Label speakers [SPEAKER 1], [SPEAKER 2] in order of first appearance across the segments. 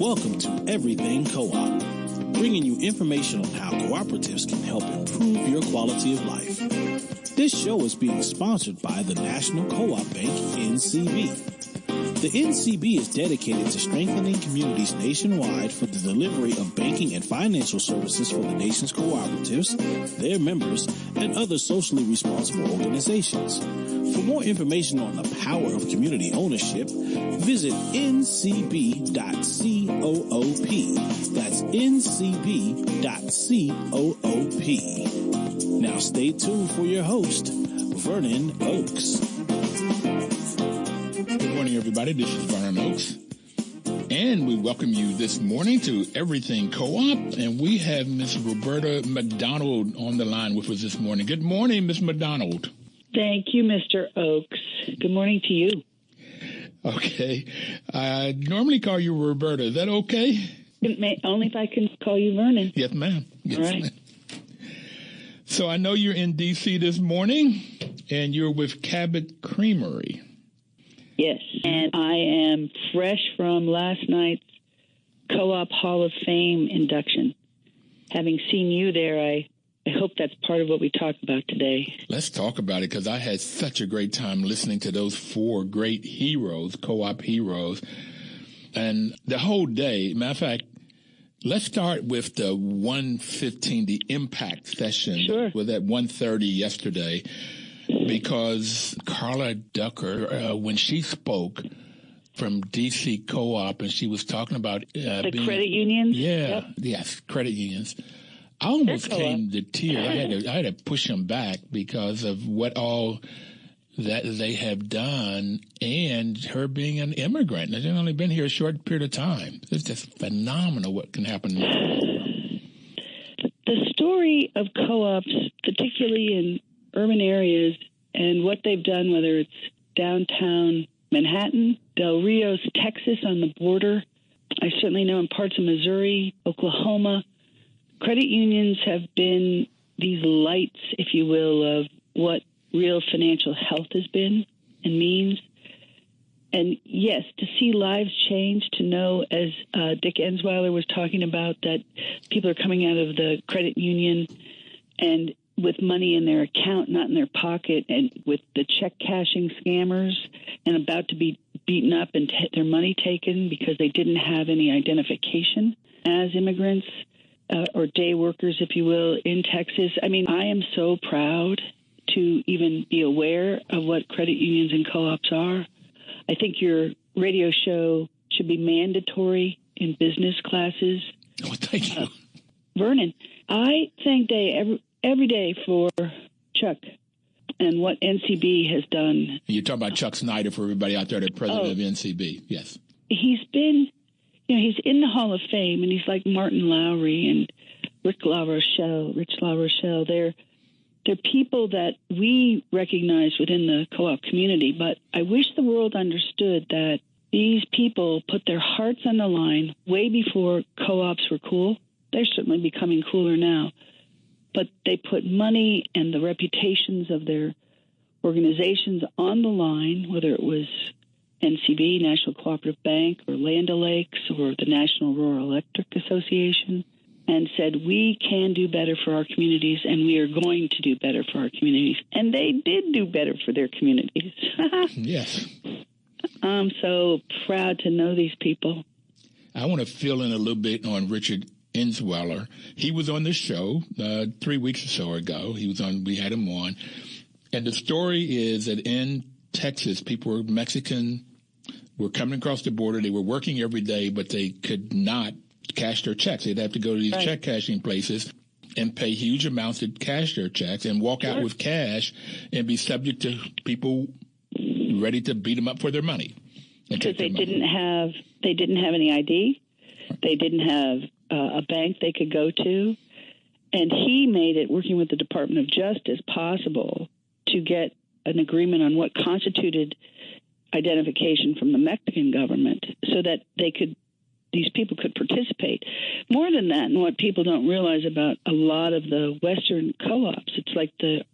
[SPEAKER 1] Welcome to Everything Co-op, bringing you information on how cooperatives can help improve your quality of life. This show is being sponsored by the National Co-op Bank, NCB. The NCB is dedicated to strengthening communities nationwide for the delivery of banking and financial services for the nation's cooperatives, their members, and other socially responsible organizations. For more information on the power of community ownership, visit ncb.coop. That's ncb.coop. Now stay tuned for your host, Vernon Oakes.
[SPEAKER 2] Good morning, everybody. This is Vernon Oakes, and we welcome you this morning to Everything Co-op, and we have Miss Roberta MacDonald on the line with us this morning. Good morning, Miss MacDonald.
[SPEAKER 3] Thank you, Mr. Oakes. Good morning to you.
[SPEAKER 2] Okay. I normally call you Roberta. Is that okay?
[SPEAKER 3] Only if I can call you Vernon.
[SPEAKER 2] Yes, ma'am. Yes,
[SPEAKER 3] all right.
[SPEAKER 2] Ma'am. So I know you're in D.C. this morning, and you're with Cabot Creamery.
[SPEAKER 3] Yes, and I am fresh from last night's Co-op Hall of Fame induction. Having seen you there, I hope that's part of what we talk about today.
[SPEAKER 2] Let's talk about it, because I had such a great time listening to those four great heroes, co-op heroes, and the whole day. Matter of fact, let's start with the 1:15, the impact session.
[SPEAKER 3] Sure.
[SPEAKER 2] Was at 1:30 yesterday, because Carla Ducker, when she spoke from DC Co-op, and she was talking about
[SPEAKER 3] the credit unions.
[SPEAKER 2] Yeah,
[SPEAKER 3] yep.
[SPEAKER 2] Yes, credit unions. I almost came to tears. I had to push them back because of what all that they have done, and her being an immigrant. They've only been here a short period of time. It's just phenomenal what can happen.
[SPEAKER 3] The story of co-ops, particularly in urban areas, and what they've done, whether it's downtown Manhattan, Del Rios, Texas on the border, I certainly know in parts of Missouri, Oklahoma, credit unions have been these lights, if you will, of what real financial health has been and means. And yes, to see lives change, to know, as Dick Ensweiler was talking about, that people are coming out of the credit union and with money in their account, not in their pocket, and with the check cashing scammers, and about to be beaten up and their money taken because they didn't have any identification as immigrants or day workers, if you will, in Texas. I mean, I am so proud to even be aware of what credit unions and co-ops are. I think your radio show should be mandatory in business classes.
[SPEAKER 2] Oh, thank you.
[SPEAKER 3] Vernon, I thank every day for Chuck and what NCB has done.
[SPEAKER 2] You're talking about Chuck Snyder, for everybody out there, the president of NCB. Yes.
[SPEAKER 3] He's been, he's in the Hall of Fame, and he's like Martin Lowry and Rich LaRochelle. They're people that we recognize within the co-op community, but I wish the world understood that these people put their hearts on the line way before co-ops were cool. They're certainly becoming cooler now. But they put money and the reputations of their organizations on the line, whether it was NCB, National Cooperative Bank, or Land O'Lakes, or the National Rural Electric Association, and said, we can do better for our communities, and we are going to do better for our communities. And they did do better for their communities.
[SPEAKER 2] Yes.
[SPEAKER 3] I'm so proud to know these people.
[SPEAKER 2] I want to fill in a little bit on Richard Ensweiler. He was on the show 3 weeks or so ago. We had him on. And the story is that in Texas, people were Mexican, were coming across the border. They were working every day, but they could not cash their checks. They'd have to go to these check cashing places and pay huge amounts to cash their checks and walk out with cash and be subject to people ready to beat them up for their money.
[SPEAKER 3] Because they didn't have any ID. They didn't have a bank they could go to. And he made it, working with the Department of Justice, possible to get an agreement on what constituted identification from the Mexican government so that these people could participate. More than that, and what people don't realize about a lot of the Western co-ops, it's like the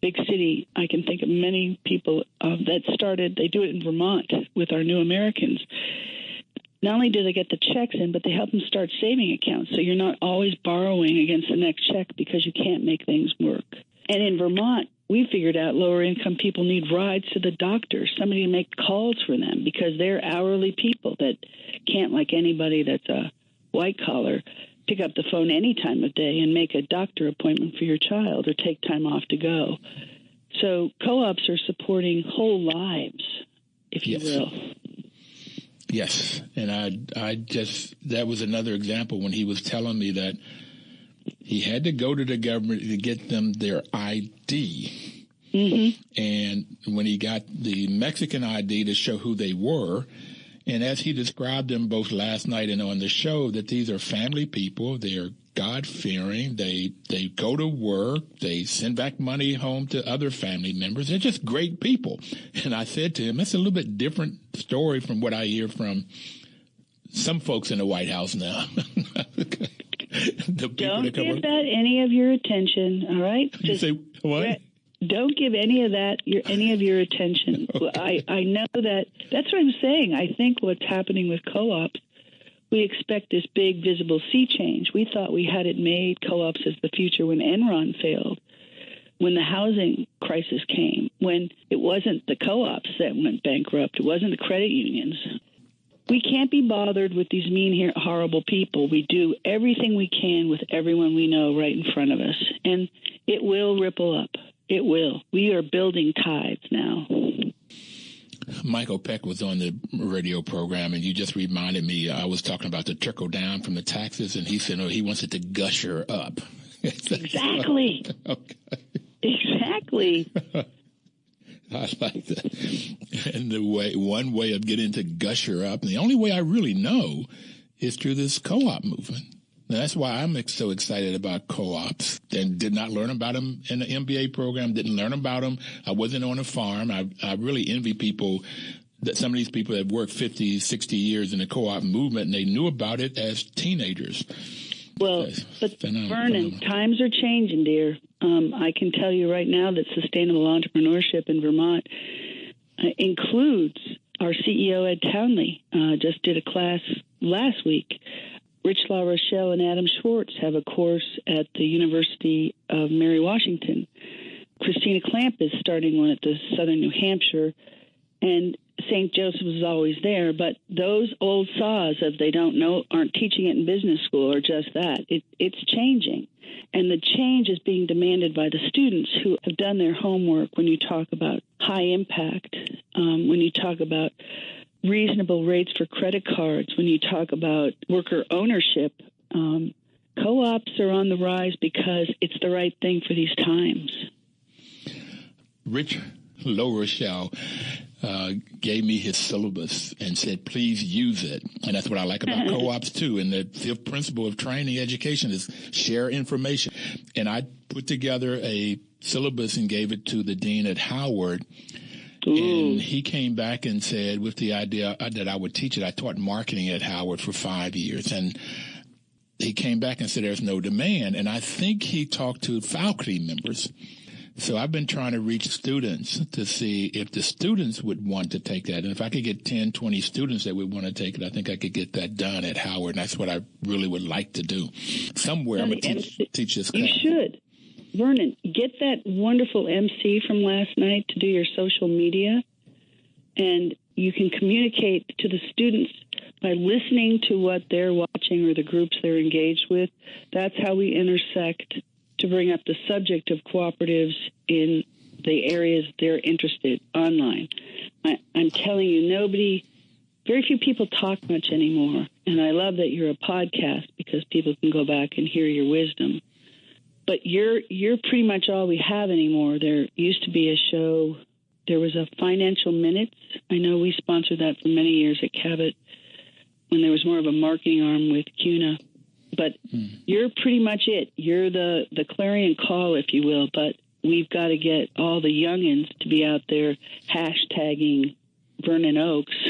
[SPEAKER 3] big city. I can think of many people that started, they do it in Vermont with our New Americans. not only do they get the checks in, but they help them start saving accounts. So you're not always borrowing against the next check because you can't make things work. And in Vermont, we figured out lower income people need rides to the doctor, somebody to make calls for them because they're hourly people that can't, like anybody that's a white collar, pick up the phone any time of day and make a doctor appointment for your child or take time off to go. So co-ops are supporting whole lives, if you will.
[SPEAKER 2] Yes, and I just, that was another example when he was telling me that he had to go to the government to get them their ID. Mm-hmm. And when he got the Mexican ID to show who they were, and as he described them both last night and on the show, that these are family people, they're God-fearing, they go to work, they send back money home to other family members. They're just great people. And I said to him, that's a little bit different story from what I hear from some folks in the White House now.
[SPEAKER 3] Don't give that any of your attention, all right?
[SPEAKER 2] You say what?
[SPEAKER 3] Don't give any of that any of your attention. Okay. I know that's what I'm saying. I think what's happening with co-ops, we expect this big visible sea change. We thought we had it made, co-ops as the future, when Enron failed, when the housing crisis came, when it wasn't the co-ops that went bankrupt, it wasn't the credit unions. We can't be bothered with these mean, horrible people. We do everything we can with everyone we know right in front of us, and it will ripple up. It will. We are building tides now.
[SPEAKER 2] Michael Peck was on the radio program, and you just reminded me, I was talking about the trickle down from the taxes, and he said, he wants it to gusher up.
[SPEAKER 3] Exactly.
[SPEAKER 2] Okay.
[SPEAKER 3] Exactly.
[SPEAKER 2] I like that. And one way of getting to gusher up, and the only way I really know is through this co-op movement. Now, that's why I'm so excited about co-ops, and did not learn about them in the MBA program, didn't learn about them. I wasn't on a farm. I really envy people, that some of these people that worked 50, 60 years in the co-op movement, and they knew about it as teenagers.
[SPEAKER 3] Well, but Vernon, times are changing, dear. I can tell you right now that sustainable entrepreneurship in Vermont includes our CEO, Ed Townley, just did a class last week. Rich LaRochelle and Adam Schwartz have a course at the University of Mary Washington. Christina Clamp is starting one at the Southern New Hampshire, and St. Joseph is always there. But those old saws of they don't know, aren't teaching it in business school, are just that. It's changing. And the change is being demanded by the students who have done their homework. When you talk about high impact, when you talk about reasonable rates for credit cards, when you talk about worker ownership, co-ops are on the rise because it's the right thing for these times.
[SPEAKER 2] Rich LaRochelle gave me his syllabus and said, please use it. And that's what I like about co-ops, too. And the fifth principle of training education is share information. And I put together a syllabus and gave it to the dean at Howard. And he came back and said, with the idea that I would teach it, I taught marketing at Howard for 5 years. And he came back and said, there's no demand. And I think he talked to faculty members. So I've been trying to reach students to see if the students would want to take that. And if I could get 10, 20 students that would want to take it, I think I could get that done at Howard. And that's what I really would like to do. Somewhere I'm going to teach this class.
[SPEAKER 3] You should. Vernon, get that wonderful MC from last night to do your social media, and you can communicate to the students by listening to what they're watching or the groups they're engaged with. That's how we intersect to bring up the subject of cooperatives in the areas they're interested online. I'm telling you, very few people talk much anymore, and I love that you're a podcast because people can go back and hear your wisdom. But you're pretty much all we have anymore. There used to be a show. There was a Financial Minutes. I know we sponsored that for many years at Cabot when there was more of a marketing arm with CUNA. But you're pretty much it. You're the clarion call, if you will. But we've got to get all the youngins to be out there hashtagging Vernon Oakes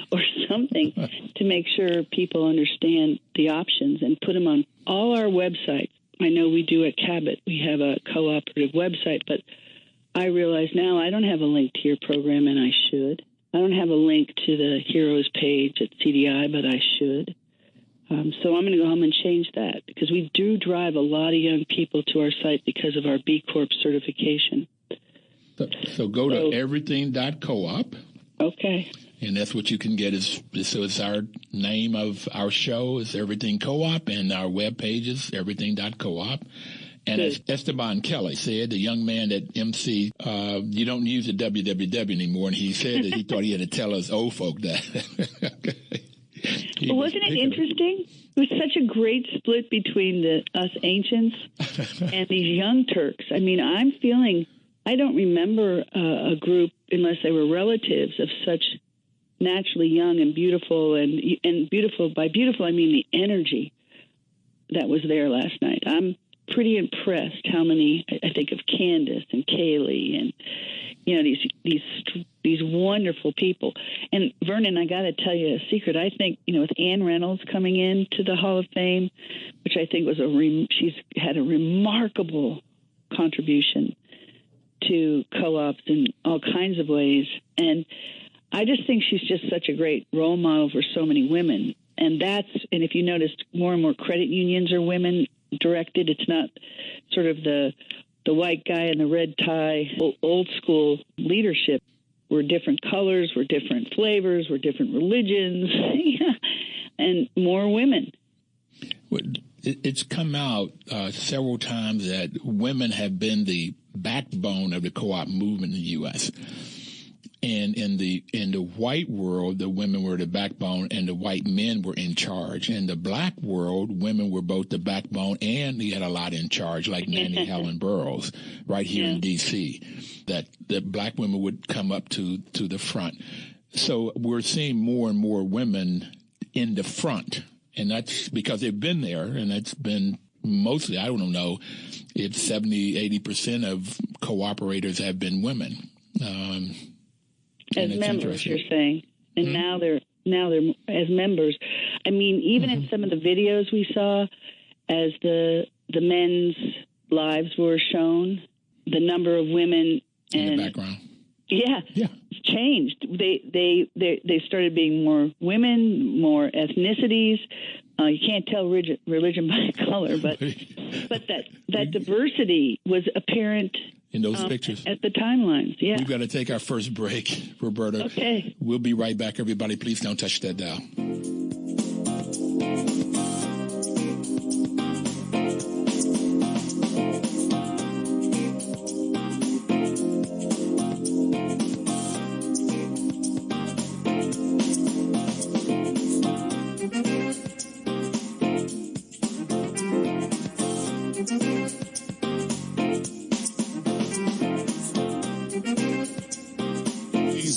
[SPEAKER 3] or something to make sure people understand the options and put them on all our websites. I know we do at Cabot. We have a cooperative website, but I realize now I don't have a link to your program, and I should. I don't have a link to the Heroes page at CDI, but I should. So I'm going to go home and change that, because we do drive a lot of young people to our site because of our B Corp certification.
[SPEAKER 2] So go to everything.coop.
[SPEAKER 3] Okay.
[SPEAKER 2] And that's what you can get. So it's our name of our show is Everything Co-op, and our webpage is everything.coop. And as Esteban Kelly said, the young man at MC, you don't use the www anymore, and he said that he thought he had to tell us old folk that.
[SPEAKER 3] Well, wasn't it interesting? It was such a great split between us ancients and these young Turks. I mean, I don't remember a group, unless they were relatives, of such naturally young and beautiful, and beautiful. By beautiful, I mean the energy that was there last night. I'm pretty impressed how many, I think of Candace and Kaylee and, these wonderful people. And Vernon, I got to tell you a secret. I think, with Ann Reynolds coming into the Hall of Fame, which I think was she's had a remarkable contribution to co-ops in all kinds of ways. And I just think she's just such a great role model for so many women. And if you noticed, more and more credit unions are women directed. It's not sort of the white guy in the red tie, old school leadership. We're different colors, we're different flavors, we're different religions, and more women.
[SPEAKER 2] It's come out several times that women have been the backbone of the co-op movement in the U.S. And in the white world, the women were the backbone and the white men were in charge. In the black world, women were both the backbone and you had a lot in charge, like Nanny Helen Burroughs right here in D.C., that the black women would come up to the front. So we're seeing more and more women in the front, and that's because they've been there, and that's been mostly, I don't know, if 70-80% of cooperators have been women.
[SPEAKER 3] As members, you're saying, and now they're as members. I mean, even in some of the videos we saw, as the men's lives were shown, the number of women
[SPEAKER 2] in the background,
[SPEAKER 3] it's changed. They started being more women, more ethnicities. You can't tell religion by color, but that diversity was apparent
[SPEAKER 2] in those pictures
[SPEAKER 3] at the timelines. Yeah,
[SPEAKER 2] we've got to take our first break, Roberta.
[SPEAKER 3] Okay,
[SPEAKER 2] we'll be right back. Everybody, please don't touch that dial.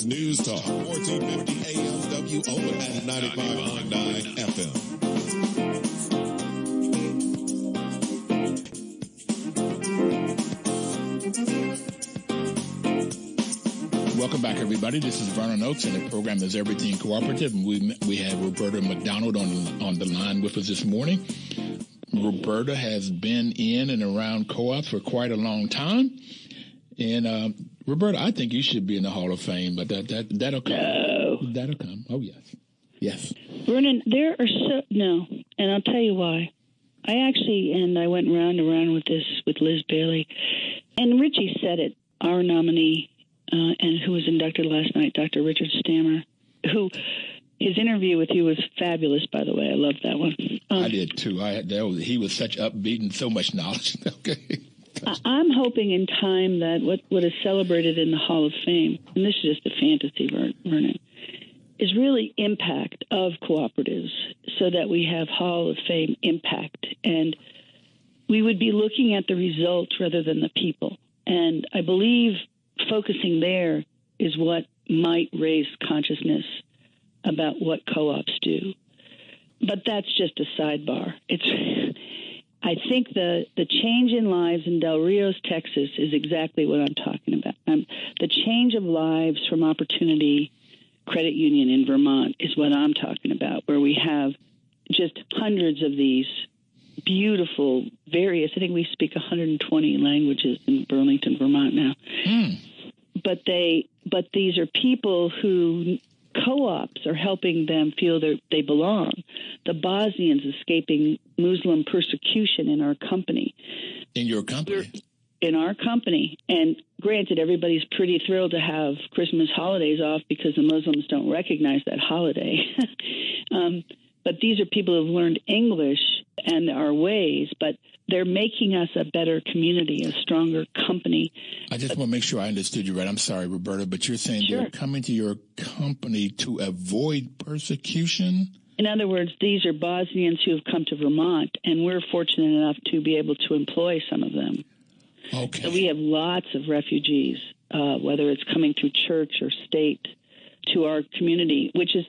[SPEAKER 4] News Talk, 1450 AM WO and 95.9 FM.
[SPEAKER 2] Welcome back, everybody. This is Vernon Oakes, and the program is Everything Cooperative, and we have Roberta MacDonald on the line with us this morning. Roberta has been in and around co-ops for quite a long time, and Roberta, I think you should be in the Hall of Fame, but that'll come.
[SPEAKER 3] No.
[SPEAKER 2] That'll come. Oh, yes.
[SPEAKER 3] Vernon, no, and I'll tell you why. I went round and round with this with Liz Bailey, and Richie said it, our nominee, and who was inducted last night, Dr. Richard Stammer, who his interview with you was fabulous, by the way. I loved that one.
[SPEAKER 2] I did, too. He was such upbeat and so much knowledge. Okay.
[SPEAKER 3] I'm hoping in time that what is celebrated in the Hall of Fame, and this is just a fantasy, Vernon, is really impact of cooperatives, so that we have Hall of Fame impact. And we would be looking at the results rather than the people. And I believe focusing there is what might raise consciousness about what co-ops do. But that's just a sidebar. I think the change in lives in Del Rios, Texas, is exactly what I'm talking about. The change of lives from Opportunity Credit Union in Vermont is what I'm talking about, where we have just hundreds of these beautiful, various, I think we speak 120 languages in Burlington, Vermont now. but these are people who co-ops are helping them feel they belong. The Bosnians escaping Muslim persecution in our company.
[SPEAKER 2] In your company?
[SPEAKER 3] In our company. And granted, everybody's pretty thrilled to have Christmas holidays off because the Muslims don't recognize that holiday. But these are people who've learned English and our ways, but they're making us a better community, a stronger company.
[SPEAKER 2] I just want to make sure I understood you right. I'm sorry, Roberta, but you're saying
[SPEAKER 3] Sure.
[SPEAKER 2] They're coming to your company to avoid persecution?
[SPEAKER 3] In other words, these are Bosnians who have come to Vermont, and we're fortunate enough to be able to employ some of them.
[SPEAKER 2] Okay.
[SPEAKER 3] So we have lots of refugees, whether it's coming through church or state, to our community, which is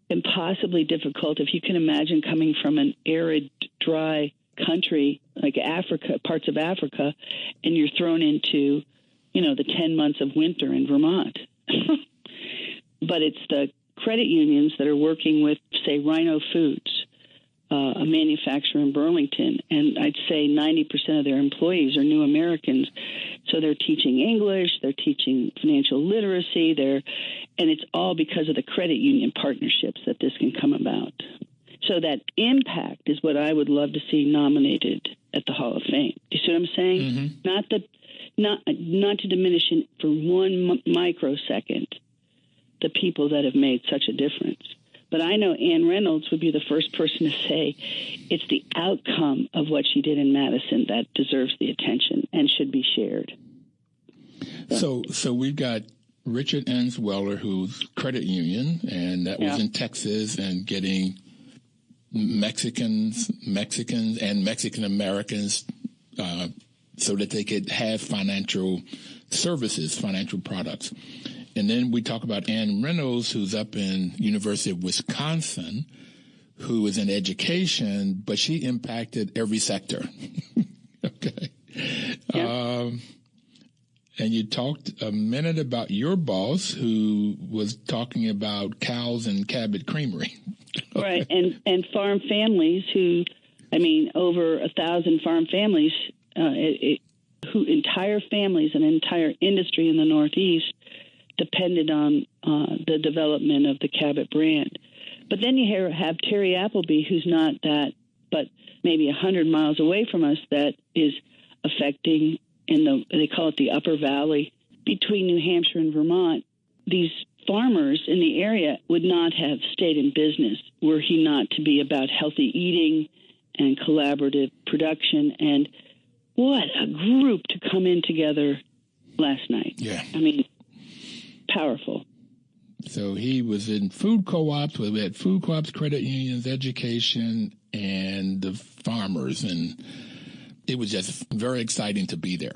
[SPEAKER 3] impossibly difficult. If you can imagine coming from an arid, dry country like Africa, parts of Africa, and you're thrown into, the 10 months of winter in Vermont. But it's the credit unions that are working with, say, Rhino Foods, a manufacturer in Burlington, and I'd say 90% of their employees are new Americans. So they're teaching English, they're teaching financial literacy, and it's all because of the credit union partnerships that this can come about. So that impact is what I would love to see nominated at the Hall of Fame. You see what I'm saying? Mm-hmm. Not to diminish it for one microsecond the people that have made such a difference. But I know Ann Reynolds would be the first person to say it's the outcome of what she did in Madison that deserves the attention and should be shared.
[SPEAKER 2] So we've got Richard Ensweller, who's credit union, and that was in Texas, and getting Mexicans, and Mexican Americans so that they could have financial services, financial products. And then we talk about Ann Reynolds, who's up in University of Wisconsin, who is in education, but she impacted every sector. Okay. Yeah. And you talked a minute about your boss, who was talking about cows and Cabot Creamery.
[SPEAKER 3] Right. And farm families over 1,000 farm families, who entire families and entire industry in the Northeast depended on the development of the Cabot brand. But then you have Terry Appleby, who's not that, but maybe 100 miles away from us, that is affecting they call it the Upper Valley between New Hampshire and Vermont. These farmers in the area would not have stayed in business were he not to be about healthy eating and collaborative production. And what a group to come in together last night.
[SPEAKER 2] Yeah.
[SPEAKER 3] Powerful.
[SPEAKER 2] So he was in food co-ops. We had food co-ops, credit unions, education, and the farmers. And it was just very exciting to be there.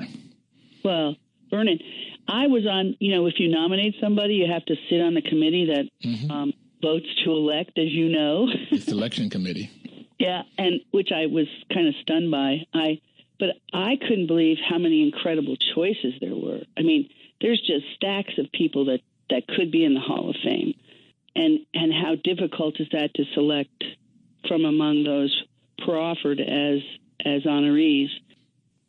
[SPEAKER 3] Well, Vernon, I was on, if you nominate somebody, you have to sit on the committee that votes to elect, as you know.
[SPEAKER 2] It's the election committee.
[SPEAKER 3] Yeah, and which I was kind of stunned by. But I couldn't believe how many incredible choices there were. There's just stacks of people that could be in the Hall of Fame. And how difficult is that to select from among those proffered as honorees.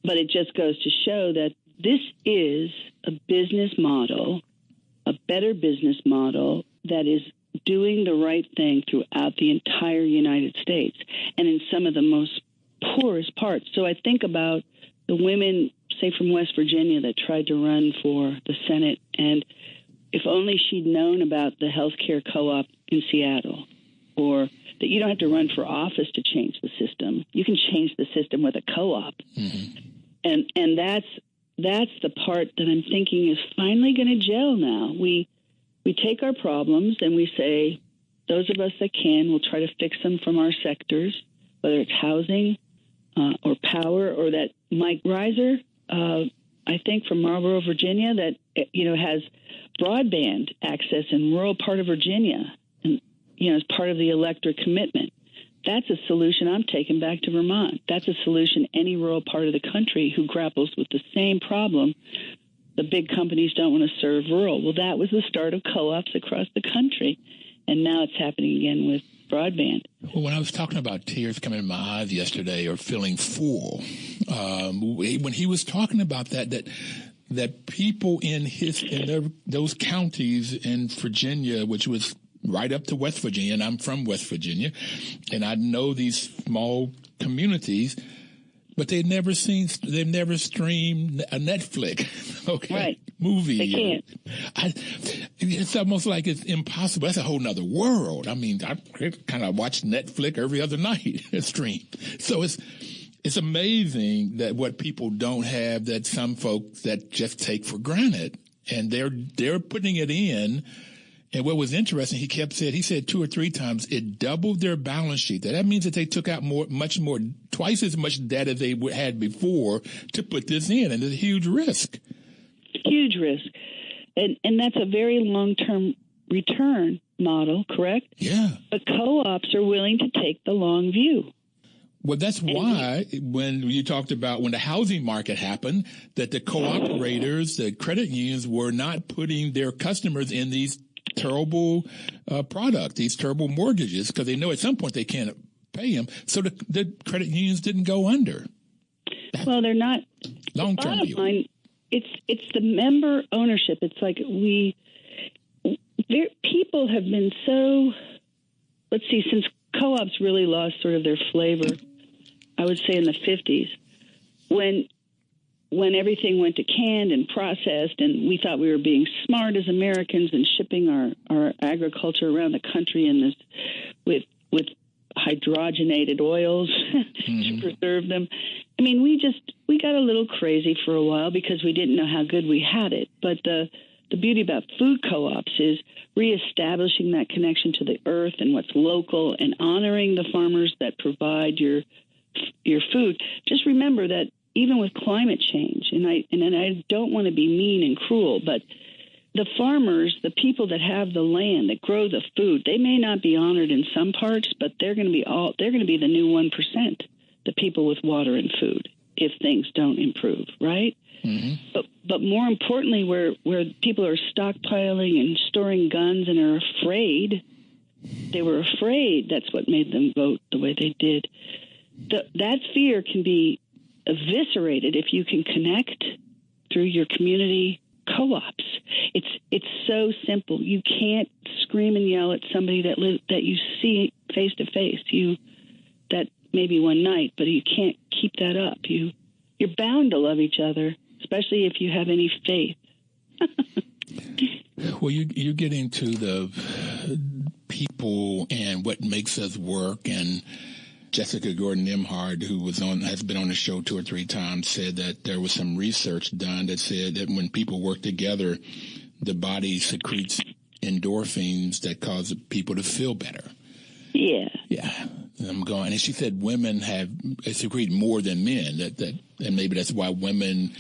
[SPEAKER 3] But it just goes to show that this is a business model, a better business model that is doing the right thing throughout the entire United States and in some of the most poorest parts. So I think about the women, say, from West Virginia that tried to run for the Senate, and if only she'd known about the healthcare co-op in Seattle, or that you don't have to run for office to change the system. You can change the system with a co-op. Mm-hmm. And that's the part that I'm thinking is finally going to gel now. We take our problems and we say, those of us that can, we'll try to fix them from our sectors, whether it's housing or power, or that Mike Reiser, I think from Marlboro, Virginia, that has broadband access in rural part of Virginia, and as part of the electorate commitment. That's a solution I'm taking back to Vermont. That's a solution any rural part of the country who grapples with the same problem. The big companies don't want to serve rural. Well, that was the start of co-ops across the country, and now it's happening again with broadband.
[SPEAKER 2] Well, when I was talking about tears coming in my eyes yesterday, or feeling full, when he was talking about that that people in those counties in Virginia, which was right up to West Virginia, and I'm from West Virginia, and I know these small communities, but they've never streamed a Netflix,
[SPEAKER 3] right.
[SPEAKER 2] movie.
[SPEAKER 3] They can't.
[SPEAKER 2] It's almost like it's impossible. That's a whole nother world. I mean, I kind of watch Netflix every other night, stream. So it's amazing that what people don't have that some folks that just take for granted, and they're putting it in. And what was interesting, he said 2 or 3 times, it doubled their balance sheet. That means that they took out much more, twice as much debt as they had before to put this in. And it's a huge risk.
[SPEAKER 3] Huge risk. And that's a very long-term return model, correct?
[SPEAKER 2] Yeah.
[SPEAKER 3] But co-ops are willing to take the long view.
[SPEAKER 2] Well, that's why when you talked about when the housing market happened, that the cooperators, the credit unions were not putting their customers in these terrible product, these terrible mortgages, because they know at some point they can't pay them. So the credit unions didn't go under.
[SPEAKER 3] Well, they're not.
[SPEAKER 2] Long-term view.
[SPEAKER 3] Line, it's the member ownership. It's like people have been so, let's see, since co-ops really lost sort of their flavor, I would say in the 50s, when everything went to canned and processed, and we thought we were being smart as Americans and shipping our agriculture around the country in this with hydrogenated oils to preserve them. I mean, we got a little crazy for a while because we didn't know how good we had it. But the beauty about food co-ops is reestablishing that connection to the earth and what's local and honoring the farmers that provide your food. Just remember that even with climate change, and I don't want to be mean and cruel, but the farmers, the people that have the land, that grow the food, they may not be honored in some parts, but they're going to be the new 1%, the people with water and food, if things don't improve, right? Mm-hmm. But more importantly, where people are stockpiling and storing guns and are afraid, they were afraid. That's what made them vote the way they did. That fear can be eviscerated if you can connect through your community co-ops. It's so simple. You can't scream and yell at somebody that you see face to face. That maybe one night, but you can't keep that up. You're bound to love each other, especially if you have any faith.
[SPEAKER 2] Well, you get into the people and what makes us work, and Jessica Gordon-Nimhard, who has been on the show 2 or 3 times, said that there was some research done that said that when people work together, the body secretes endorphins that cause people to feel better.
[SPEAKER 3] Yeah.
[SPEAKER 2] Yeah. And she said women secrete more than men, and maybe that's why women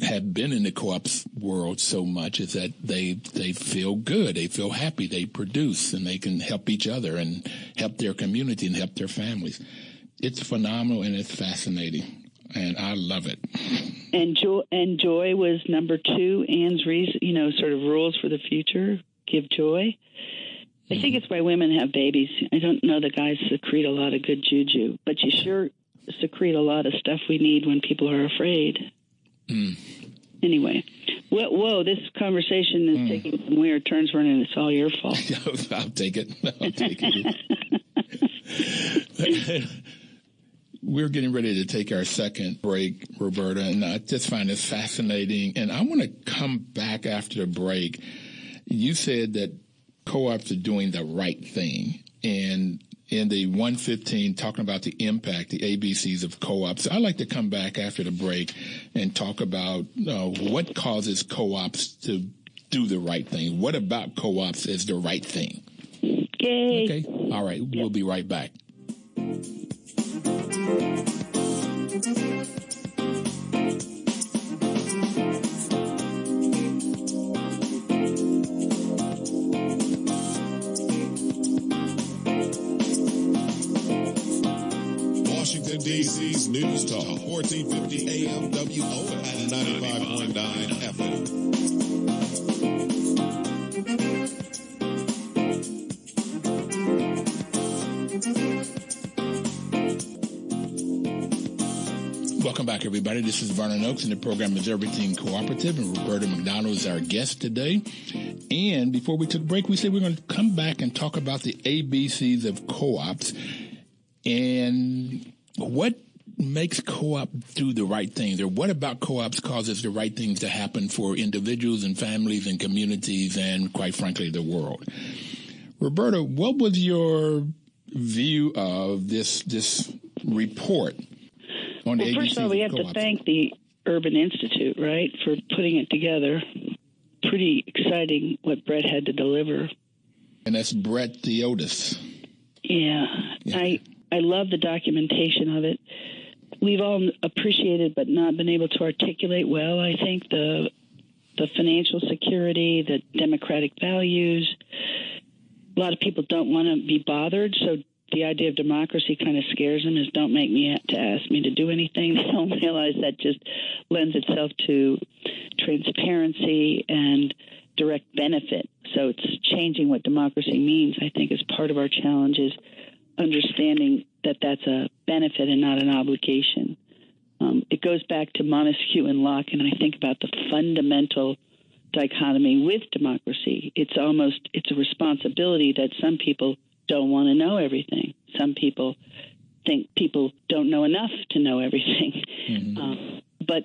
[SPEAKER 2] have been in the co-ops world so much, is that they feel good, they feel happy, they produce, and they can help each other and help their community and help their families. It's phenomenal and it's fascinating, and I love it.
[SPEAKER 3] And joy was number 2. Anne's sort of rules for the future. Give joy. I think it's why women have babies. I don't know the guys secrete a lot of good juju, but you sure secrete a lot of stuff we need when people are afraid. Anyway, whoa, this conversation is taking some weird turns, Vernon, and it's all your fault.
[SPEAKER 2] I'll take it. We're getting ready to take our second break, Roberta, and I just find this fascinating. And I want to come back after the break. You said that co-ops are doing the right thing, and in the 115, talking about the impact, the ABCs of co-ops. I'd like to come back after the break and talk about what causes co-ops to do the right thing. What about co-ops is the right thing?
[SPEAKER 3] Yay.
[SPEAKER 2] Okay. All right. Yep. We'll be right back.
[SPEAKER 4] Washington, D.C.'s News Talk, 1450 AM WO and 95.9 FM.
[SPEAKER 2] Welcome back, everybody. This is Vernon Oakes, and the program is Everything Cooperative, and Roberta MacDonald is our guest today. And before we took a break, we said we're going to come back and talk about the ABCs of co-ops and what makes co-op do the right things, or what about co-ops causes the right things to happen for individuals and families and communities and, quite frankly, the world. Roberta, what was your view of this report? Well,
[SPEAKER 3] first of all, we have to thank the Urban Institute, right, for putting it together. Pretty exciting what Brett had to deliver.
[SPEAKER 2] And that's Brett Theotis.
[SPEAKER 3] Yeah. I love the documentation of it. We've all appreciated but not been able to articulate well, I think, the financial security, the democratic values. A lot of people don't want to be bothered, so the idea of democracy kind of scares them, is don't make me to ask me to do anything. They don't realize that just lends itself to transparency and direct benefit. So it's changing what democracy means, I think, is part of our challenge, is understanding that that's a benefit and not an obligation. It goes back to Montesquieu and Locke, and I think about the fundamental dichotomy with democracy. It's a responsibility that some people don't want to know everything. Some people think people don't know enough to know everything. Mm-hmm. But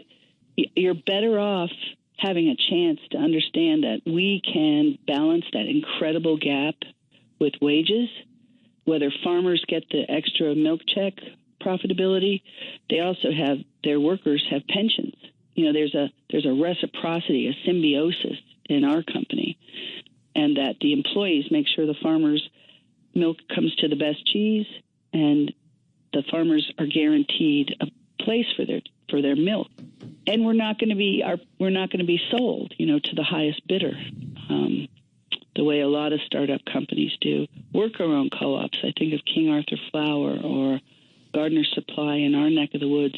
[SPEAKER 3] you're better off having a chance to understand that we can balance that incredible gap with wages, whether farmers get the extra milk check profitability, they also have, their workers have pensions. You know, there's a reciprocity, a symbiosis in our company, and that the employees make sure the farmers' milk comes to the best cheese, and the farmers are guaranteed a place for their milk. And we're not going to be sold, you know, to the highest bidder, the way a lot of startup companies do. Worker-owned co-ops, I think of King Arthur Flour or Gardner Supply in our neck of the woods,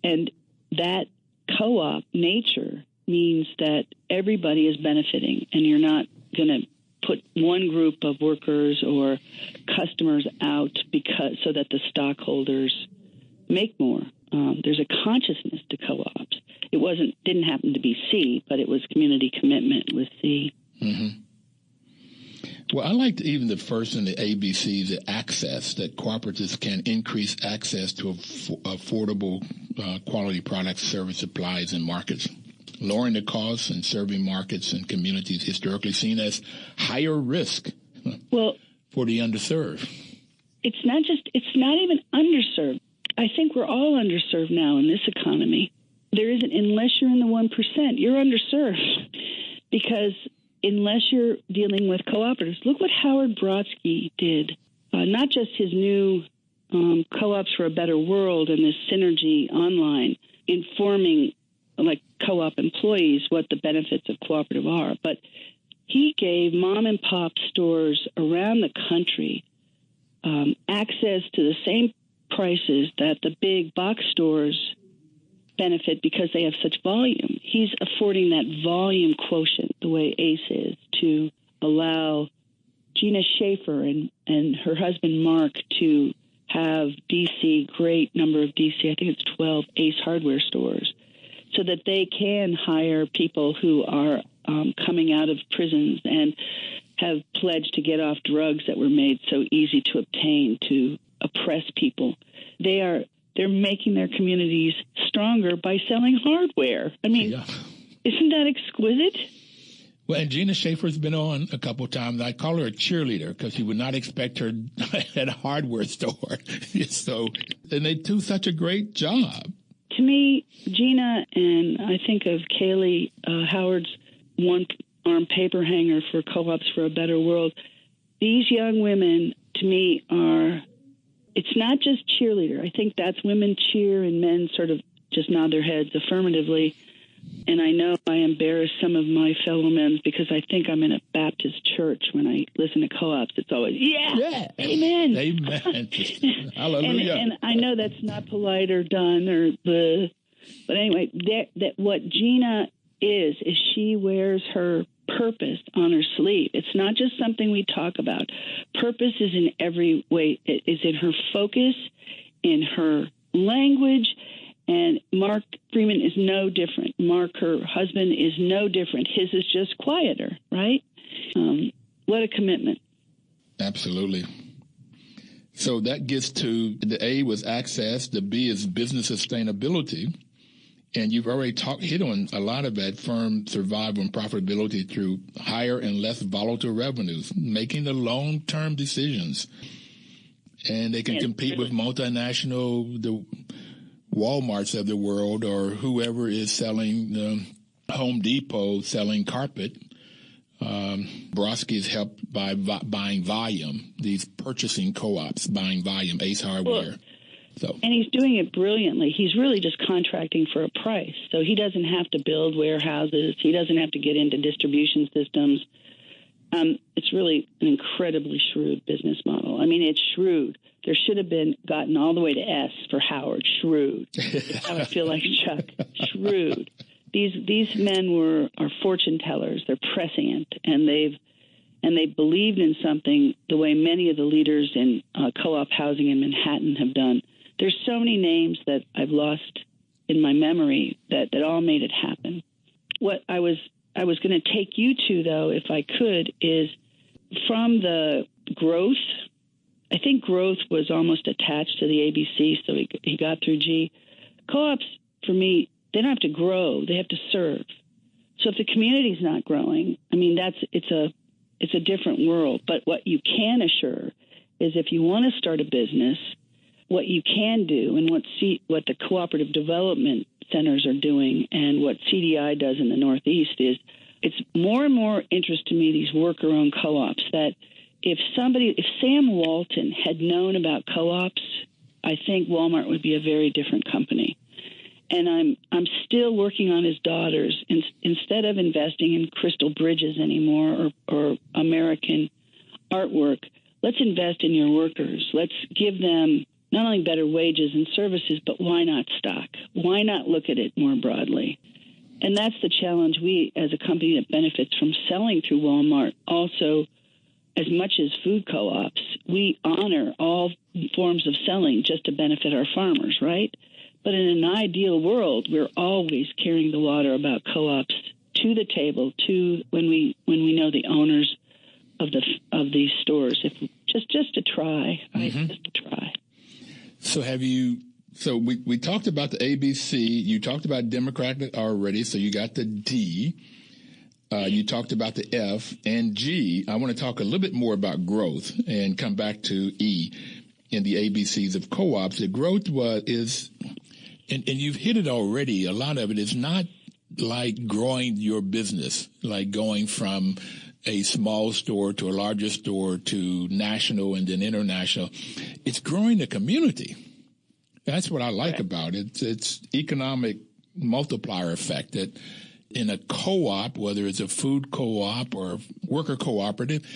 [SPEAKER 3] and that co-op nature means that everybody is benefiting, and you're not going to put one group of workers or customers out so that the stockholders make more. There's a consciousness to co-ops. It didn't happen to be C, but it was community commitment with C.
[SPEAKER 2] Mm-hmm. Well, I liked even the first in the ABC, the access, that cooperatives can increase access to affordable quality products, service, supplies, and markets, lowering the costs and serving markets and communities historically seen as higher risk for the underserved.
[SPEAKER 3] It's not even underserved. I think we're all underserved now in this economy. There isn't, unless you're in the 1%, you're underserved, because unless you're dealing with cooperatives. Look what Howard Brodsky did, not just his new Co-ops for a Better World and this synergy online, informing like co-op employees what the benefits of cooperative are, but he gave mom and pop stores around the country access to the same prices that the big box stores benefit because they have such volume. He's affording that volume quotient, the way ACE is, to allow Gina Schaefer and her husband Mark to have great number of DC, I think it's 12 ACE hardware stores, so that they can hire people who are coming out of prisons and have pledged to get off drugs that were made so easy to obtain to oppress people. They're making their communities stronger by selling hardware. I mean, Isn't that exquisite?
[SPEAKER 2] Well, and Gina Schaefer's been on a couple of times. I call her a cheerleader because you would not expect her at a hardware store. And they do such a great job.
[SPEAKER 3] To me, Gina, and I think of Kaylee Howard's one-arm paper hanger for Co-ops for a Better World. These young women, to me, it's not just cheerleader. I think that's women cheer and men sort of just nod their heads affirmatively. And I know I embarrass some of my fellow men because I think I'm in a Baptist church when I listen to co-ops. It's always, yeah, amen.
[SPEAKER 2] Amen. Hallelujah.
[SPEAKER 3] And I know that's not polite or done but anyway, that what Gina is she wears her purpose on her sleeve. It's not just something we talk about. Purpose is in every way. It is in her focus, in her language, And Mark Freeman is no different. Mark, her husband, is no different. His is just quieter, right? What a commitment.
[SPEAKER 2] Absolutely. So that gets to the A was access, the B is business sustainability. And you've already hit on a lot of that. Firm survival and profitability through higher and less volatile revenues, making the long-term decisions. And they can compete with multinational, the Walmarts of the world, or whoever is selling, Home Depot selling carpet. Brodsky is helped by buying volume, these purchasing co-ops buying volume, Ace Hardware.
[SPEAKER 3] And he's doing it brilliantly. He's really just contracting for a price. So he doesn't have to build warehouses. He doesn't have to get into distribution systems. It's really an incredibly shrewd business model. I mean, it's shrewd. There should have been gotten all the way to S for Howard. Shrewd. That's how I feel like Chuck. Shrewd. These men are fortune tellers. They're prescient, and they believed in something the way many of the leaders in co-op housing in Manhattan have done. There's so many names that I've lost in my memory that all made it happen. What I was going to take you to, though, if I could, is from the growth. I think growth was almost attached to the ABC, so he got through G. Co-ops, for me, they don't have to grow; they have to serve. So if the community's not growing, I mean, it's a different world. But what you can assure is, if you want to start a business, what you can do, and what the cooperative development centers are doing, and what CDI does in the Northeast, is it's more and more interest to me, these worker-owned co-ops, that if Sam Walton had known about co-ops, I think Walmart would be a very different company. And I'm still working on his daughters. Instead of investing in Crystal Bridges anymore or American artwork, let's invest in your workers. Let's give them not only better wages and services, but why not stock? Why not look at it more broadly? And that's the challenge. We, as a company that benefits from selling through Walmart, also, as much as food co-ops, we honor all forms of selling just to benefit our farmers, right? But in an ideal world, we're always carrying the water about co-ops to the table, to when we know the owners of these stores. If just to try, right? Just to try.
[SPEAKER 2] So So we talked about the ABC. You talked about Democratic already. So you got the D. You talked about the F and G. I want to talk a little bit more about growth and come back to E in the ABCs of co-ops. The growth is. And you've hit it already. A lot of it is not like growing your business, like going from a small store to a larger store to national and then international. It's growing the community. That's what I like about it. It's economic multiplier effect that in a co-op, whether it's a food co-op or worker cooperative,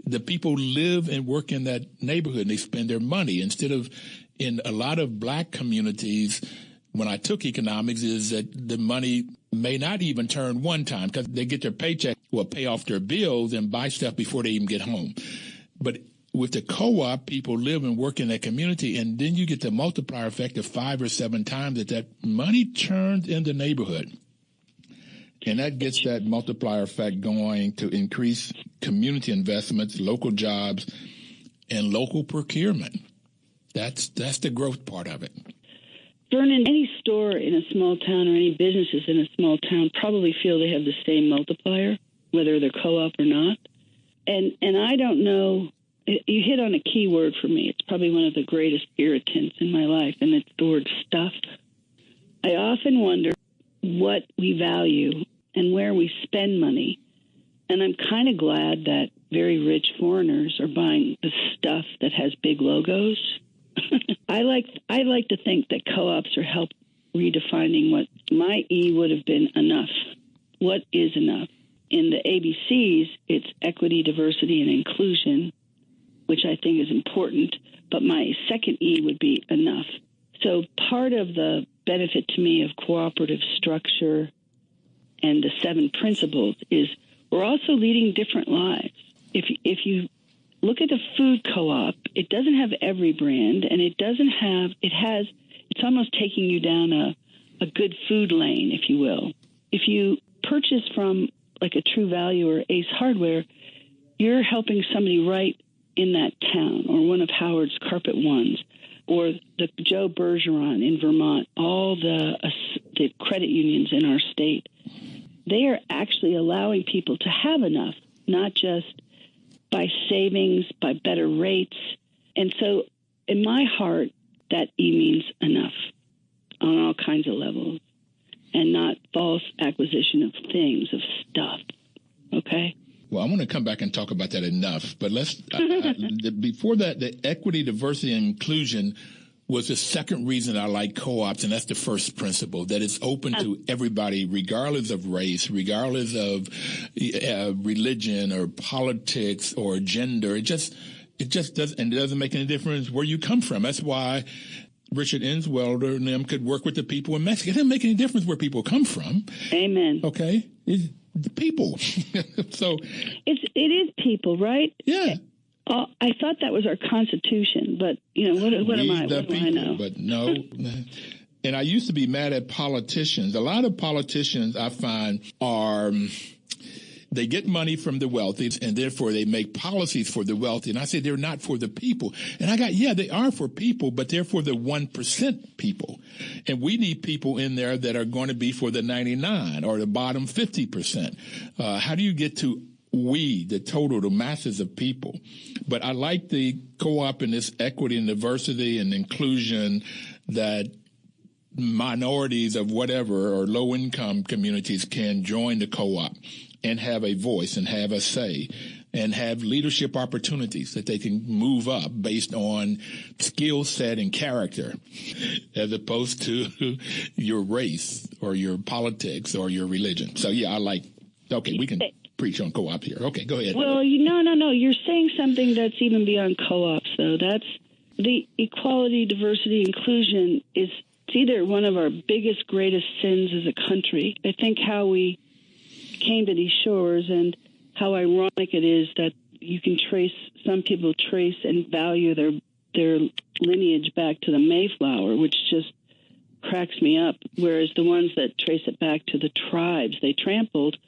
[SPEAKER 2] the people live and work in that neighborhood and they spend their money. Instead of in a lot of black communities, when I took economics, is that the money may not even turn one time because they get their paycheck, will pay off their bills and buy stuff before they even get home. But with the co-op, people live and work in that community, and then you get the multiplier effect of 5 or 7 times that money turns in the neighborhood. And that gets that multiplier effect going to increase community investments, local jobs, and local procurement. That's the growth part of it.
[SPEAKER 3] Vernon, any store in a small town or any businesses in a small town probably feel they have the same multiplier, whether they're co-op or not. And I don't know, you hit on a key word for me. It's probably one of the greatest irritants in my life, and it's the word stuff. I often wonder what we value and where we spend money. And I'm kind of glad that very rich foreigners are buying the stuff that has big logos. I like to think that co-ops are help redefining what my E would have been enough. What is enough? In the ABCs, it's equity, diversity, and inclusion, which I think is important. But my second E would be enough. So part of the benefit to me of cooperative structure and the 7 principles is we're also leading different lives. If you look at the food co-op, it doesn't have every brand, and it's almost taking you down a good food lane, if you will. If you purchase from like a True Value or Ace Hardware, you're helping somebody right in that town, or one of Howard's Carpet Ones, or the Joe Bergeron in Vermont, all the credit unions in our state. They are actually allowing people to have enough, not just by savings, by better rates. And so in my heart, that E means enough on all kinds of levels, and not false acquisition of things, of stuff. Okay?
[SPEAKER 2] Well, I want to come back and talk about that enough, but let's before that, the equity, diversity, and inclusion was the second reason I like co-ops, and that's the first principle, that it's open to everybody, regardless of race, regardless of religion or politics or gender. It just doesn't make any difference where you come from. That's why Richard Inswelder and them could work with the people in Mexico. It doesn't make any difference where people come from.
[SPEAKER 3] Amen.
[SPEAKER 2] Okay? It's the people. So
[SPEAKER 3] it is people, right?
[SPEAKER 2] Yeah.
[SPEAKER 3] I thought that was our Constitution, but, what am I? What do I know?
[SPEAKER 2] But no. And I used to be mad at politicians. A lot of politicians, I find, they get money from the wealthy, and therefore they make policies for the wealthy. And I say they're not for the people. And they are for people, but they're for the 1% people. And we need people in there that are going to be for the 99 or the bottom 50%. How do you get to the masses of people? But I like the co-op in this equity and diversity and inclusion, that minorities of whatever or low-income communities can join the co-op and have a voice and have a say and have leadership opportunities, that they can move up based on skill set and character, as opposed to your race or your politics or your religion. So, we can preach on co-op here. Okay, go ahead.
[SPEAKER 3] Well, no. You're saying something that's even beyond co-ops, though. That's the equality, diversity, inclusion is either one of our biggest, greatest sins as a country. I think how we came to these shores, and how ironic it is that you can some people trace and value their lineage back to the Mayflower, which just cracks me up, whereas the ones that trace it back to the tribes they trampled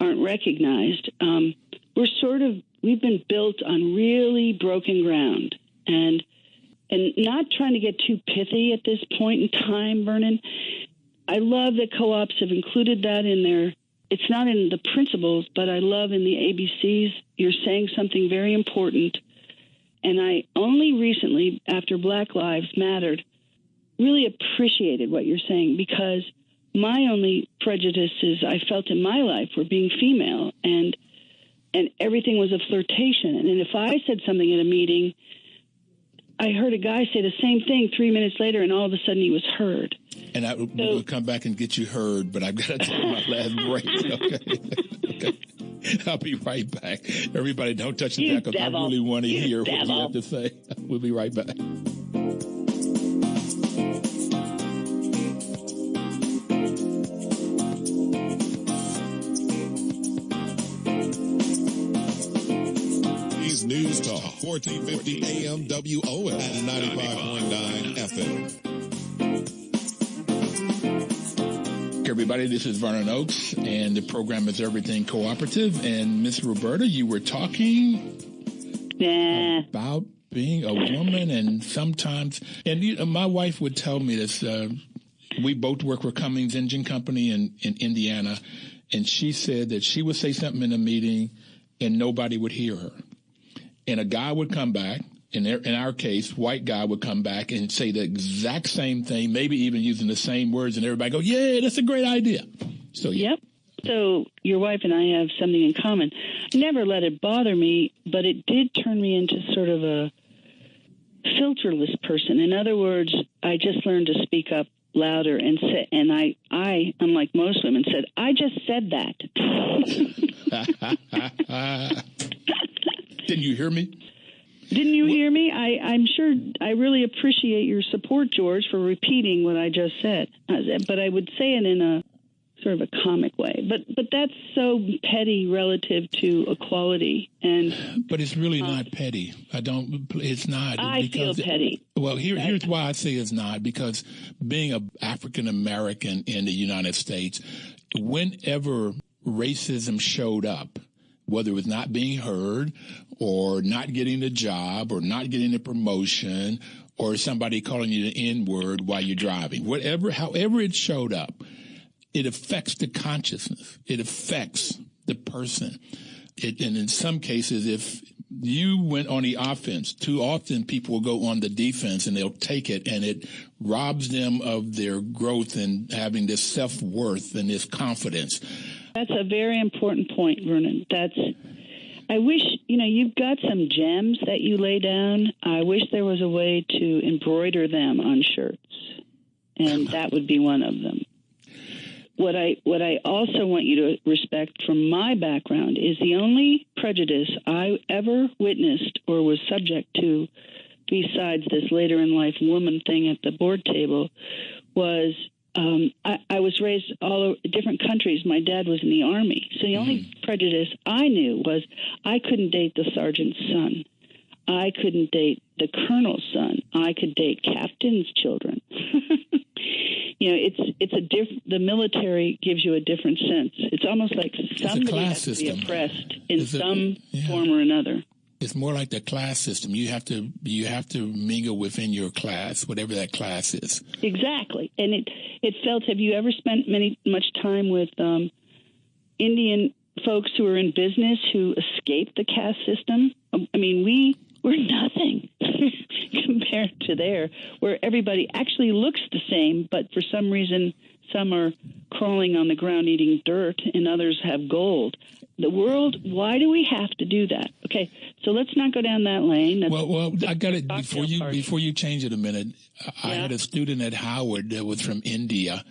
[SPEAKER 3] aren't recognized. We've been built on really broken ground, and not trying to get too pithy at this point in time, Vernon. I love that co-ops have included that in their, it's not in the principles, but I love in the ABCs, you're saying something very important. And I only recently, after Black Lives Mattered, really appreciated what you're saying, because my only prejudices I felt in my life were being female, and everything was a flirtation. And if I said something at a meeting, I heard a guy say the same thing 3 minutes later, and all of a sudden he was heard.
[SPEAKER 2] And we'll come back and get you heard, but I've got to take my last break. Okay. I'll be right back. Everybody, don't touch the back, because I really want to hear what you have to say. We'll be right back.
[SPEAKER 4] News Talk, 1450 AM WOS and 95.9 FM.
[SPEAKER 2] Everybody, this is Vernon Oakes, and the program is Everything Cooperative. And Miss Roberta, you were talking about being a woman, and sometimes, and my wife would tell me this. We both work for Cummings Engine Company in Indiana, and she said that she would say something in a meeting, and nobody would hear her. And a guy would come back, in our case, white guy would come back and say the exact same thing, maybe even using the same words, and everybody go, yeah, that's a great idea. So, yeah.
[SPEAKER 3] Yep. So your wife and I have something in common. I never let it bother me, but it did turn me into sort of a filterless person. In other words, I just learned to speak up louder and say, and I, unlike most women, said, I just said that.
[SPEAKER 2] Didn't you hear me?
[SPEAKER 3] Didn't you hear me? I'm sure I really appreciate your support, George, for repeating what I just said. But I would say it in a sort of a comic way. But that's so petty relative to equality.
[SPEAKER 2] But it's really not petty. It's not.
[SPEAKER 3] I feel petty.
[SPEAKER 2] Well, here's why I say it's not, because being an African American in the United States, whenever racism showed up, whether it was not being heard or not getting the job or not getting the promotion or somebody calling you the N-word while you're driving, however it showed up, it affects the consciousness. It affects the person. And in some cases, if you went on the offense, too often people will go on the defense and they'll take it, and it robs them of their growth and having this self-worth and this confidence.
[SPEAKER 3] That's a very important point, Vernon. I wish, you've got some gems that you lay down. I wish there was a way to embroider them on shirts, and that would be one of them. What I also want you to respect from my background is the only prejudice I ever witnessed or was subject to, besides this later in life woman thing at the board table, was I was raised all over different countries. My dad was in the Army. So the only prejudice I knew was I couldn't date the sergeant's son. I couldn't date the colonel's son. I could date captain's children. The military gives you a different sense. It's almost like somebody has to be oppressed in some form or another.
[SPEAKER 2] It's more like the class system. You have to mingle within your class, whatever that class is.
[SPEAKER 3] Exactly. And it felt, have you ever spent much time with Indian folks who are in business who escaped the caste system? I mean, we're nothing compared to there, where everybody actually looks the same, but for some reason, some are crawling on the ground eating dirt and others have gold. The world, why do we have to do that? Okay, so let's not go down that lane.
[SPEAKER 2] Well, I got it before you change it a minute. I had a student at Howard that was from India,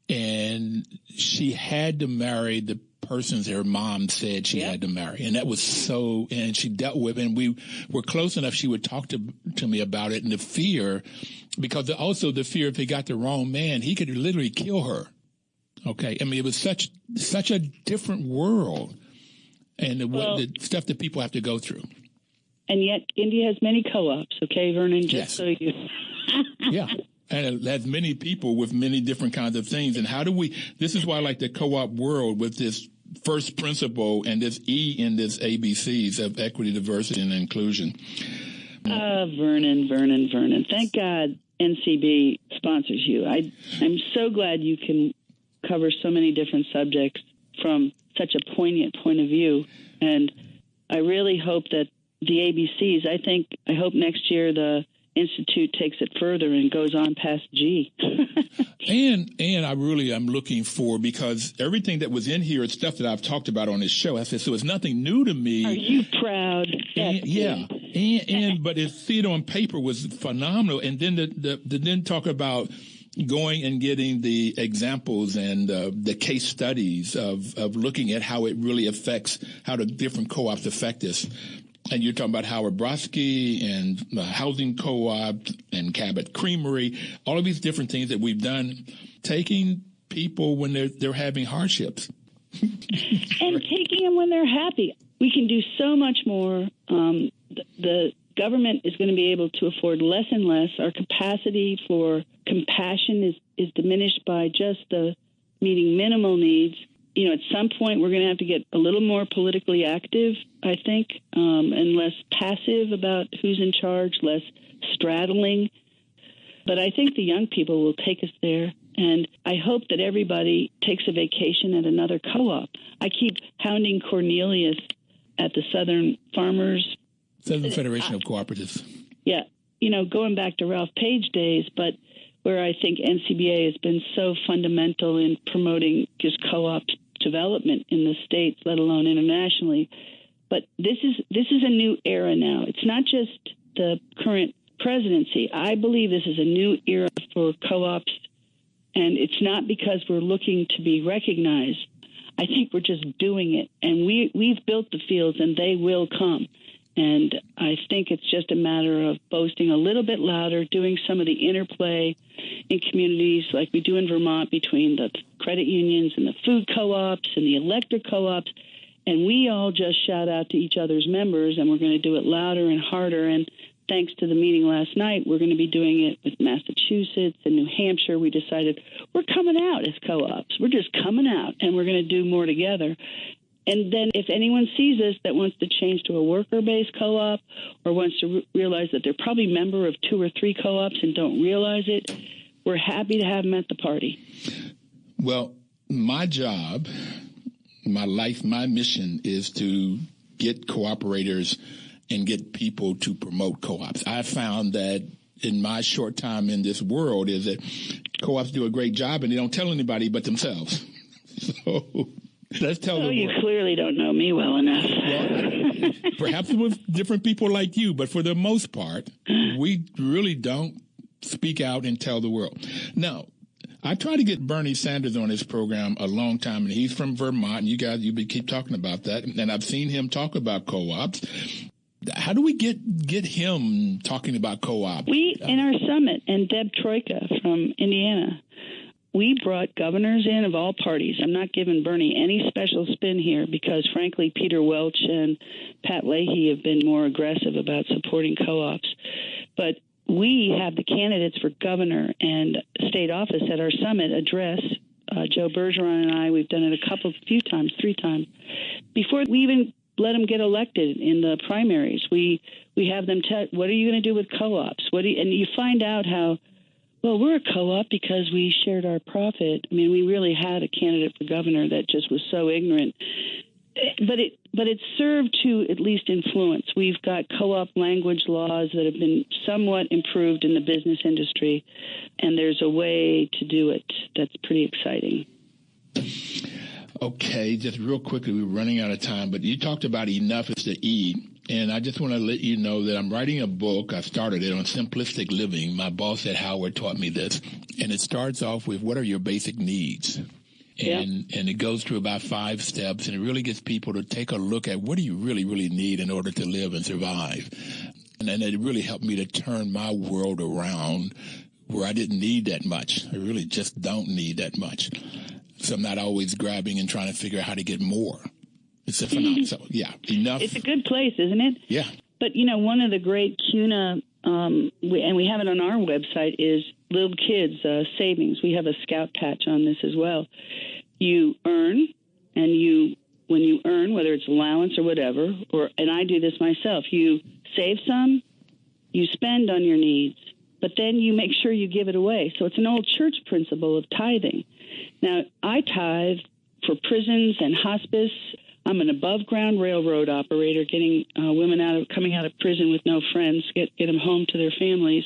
[SPEAKER 2] and she had to marry the persons her mom said she had to marry. And that was and she dealt with it, and we were close enough she would talk to me about it, and the fear, because also the fear if he got the wrong man, he could literally kill her. Okay, I mean, it was such a different world, and the stuff that people have to go through.
[SPEAKER 3] And yet India has many co-ops, okay, Vernon, just so you...
[SPEAKER 2] Yeah. And it has many people with many different kinds of things. And this is why I like the co-op world with this first principle and this E in this ABCs of equity, diversity, and inclusion.
[SPEAKER 3] Vernon. Thank God NCB sponsors you. I'm so glad you can cover so many different subjects from such a poignant point of view. And I really hope that the ABCs, I hope next year the Institute takes it further and goes on past G.
[SPEAKER 2] and I really am looking for, because everything that was in here is stuff that I've talked about on this show. I said, so it's nothing new to me.
[SPEAKER 3] Are you proud?
[SPEAKER 2] But to see it on paper was phenomenal. And then then talk about going and getting the examples and the case studies of looking at how it really affects, how the different co-ops affect us. And you're talking about Howard Brodsky and Housing Co-op and Cabot Creamery, all of these different things that we've done, taking people when they're having hardships.
[SPEAKER 3] And taking them when they're happy. We can do so much more. The government is going to be able to afford less and less. Our capacity for compassion is diminished by just the meeting minimal needs. At some point, we're going to have to get a little more politically active, I think, and less passive about who's in charge, less straddling. But I think the young people will take us there. And I hope that everybody takes a vacation at another co-op. I keep hounding Cornelius at the Southern Federation
[SPEAKER 2] of Cooperatives.
[SPEAKER 3] Yeah. Going back to Ralph Page days, but where I think NCBA has been so fundamental in promoting just co-op development in the States, let alone internationally. But this is a new era now. It's not just the current presidency. I believe this is a new era for co-ops, and it's not because we're looking to be recognized. I think we're just doing it, and we've built the fields, and they will come. And I think it's just a matter of boasting a little bit louder, doing some of the interplay in communities like we do in Vermont between the credit unions and the food co-ops and the electric co-ops. And we all just shout out to each other's members, and we're going to do it louder and harder. And thanks to the meeting last night, we're going to be doing it with Massachusetts and New Hampshire. We decided we're coming out as co-ops. We're just coming out, and we're going to do more together. And then if anyone sees us that wants to change to a worker-based co-op or wants to realize that they're probably a member of 2 or 3 co-ops and don't realize it, we're happy to have them at the party.
[SPEAKER 2] Well, my job, my life, my mission is to get cooperators and get people to promote co-ops. I found that in my short time in this world is that co-ops do a great job and they don't tell anybody but themselves. So let's tell the world.
[SPEAKER 3] You clearly don't know me well enough.
[SPEAKER 2] Well, perhaps with different people like you, but for the most part, we really don't speak out and tell the world. Now, I tried to get Bernie Sanders on this program a long time, and he's from Vermont, and you guys, keep talking about that, and I've seen him talk about co-ops. How do we get him talking about co-op?
[SPEAKER 3] We, in our summit, and Deb Troika from Indiana, we brought governors in of all parties. I'm not giving Bernie any special spin here because, frankly, Peter Welch and Pat Leahy have been more aggressive about supporting co-ops. But we have the candidates for governor and state office at our summit address. Joe Bergeron and I, we've done it few times, 3 times. Before we even let them get elected in the primaries, we have them tell, what are you going to do with co-ops? And you find out how, well, we're a co-op because we shared our profit. I mean, we really had a candidate for governor that just was so ignorant. But it served to at least influence. We've got co-op language laws that have been somewhat improved in the business industry, and there's a way to do it that's pretty exciting.
[SPEAKER 2] Okay, just real quickly, we're running out of time, but you talked about enough is the E, and I just want to let you know that I'm writing a book. I started it on simplistic living. My boss at Howard taught me this, and it starts off with what are your basic needs? And it goes through about 5 steps, and it really gets people to take a look at what do you really, really need in order to live and survive. And it really helped me to turn my world around where I didn't need that much. I really just don't need that much. So I'm not always grabbing and trying to figure out how to get more. It's a phenomenon. So, yeah, enough.
[SPEAKER 3] It's a good place, isn't it?
[SPEAKER 2] Yeah.
[SPEAKER 3] But, one of the great CUNA, and we have it on our website, is little kids' savings. We have a scout patch on this as well. You earn, and when you earn, whether it's allowance or whatever, and I do this myself, you save some, you spend on your needs, but then you make sure you give it away. So it's an old church principle of tithing. Now, I tithe for prisons and hospice. I'm an above-ground railroad operator, getting women coming out of prison with no friends, get them home to their families.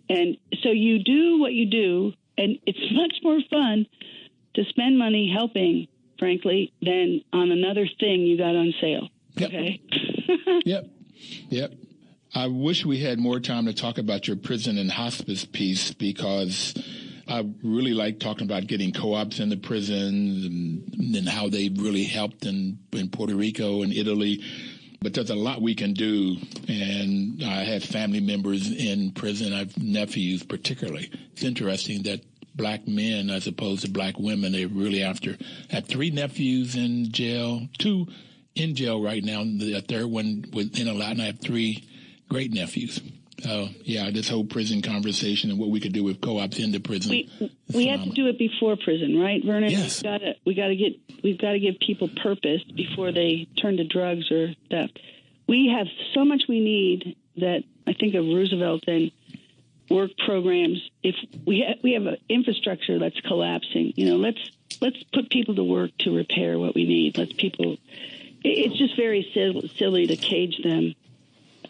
[SPEAKER 3] And so you do what you do, and it's much more fun to spend money helping, frankly, than on another thing you got on sale.
[SPEAKER 2] Yep.
[SPEAKER 3] Okay?
[SPEAKER 2] Yep. I wish we had more time to talk about your prison and hospice piece because I really like talking about getting co-ops in the prison and how they really helped in Puerto Rico and Italy. But there's a lot we can do, and I have family members in prison. I have nephews particularly. It's interesting that black men as opposed to black women, they're really after. I have 3 nephews in jail, 2 in jail right now, the third one within a lot, and I have 3 great nephews. This whole prison conversation and what we could do with co-ops in the prison.
[SPEAKER 3] We have to do it before prison, right, Vernon?
[SPEAKER 2] Yes.
[SPEAKER 3] We've got to give people purpose before they turn to drugs or theft. We have so much we need that I think of Roosevelt and work programs. If we have an infrastructure that's collapsing, let's put people to work to repair what we need. It's just very silly to cage them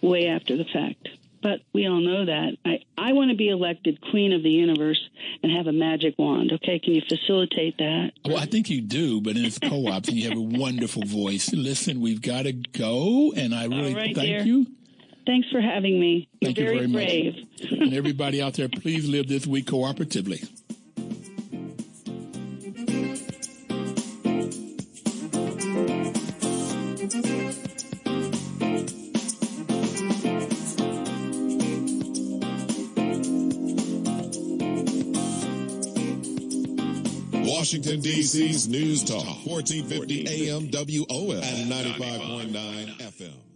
[SPEAKER 3] way after the fact. But we all know that. I want to be elected queen of the universe and have a magic wand. Okay, can you facilitate that?
[SPEAKER 2] Well, I think you do, but it's co-ops and you have a wonderful voice. Listen, we've got to go, and I really thank you.
[SPEAKER 3] Thanks for having me.
[SPEAKER 2] Thank you very
[SPEAKER 3] brave.
[SPEAKER 2] much. And everybody out there, please live this week cooperatively.
[SPEAKER 4] Washington, D.C.'s News Talk, 1450 AM WOL and 95.9 FM.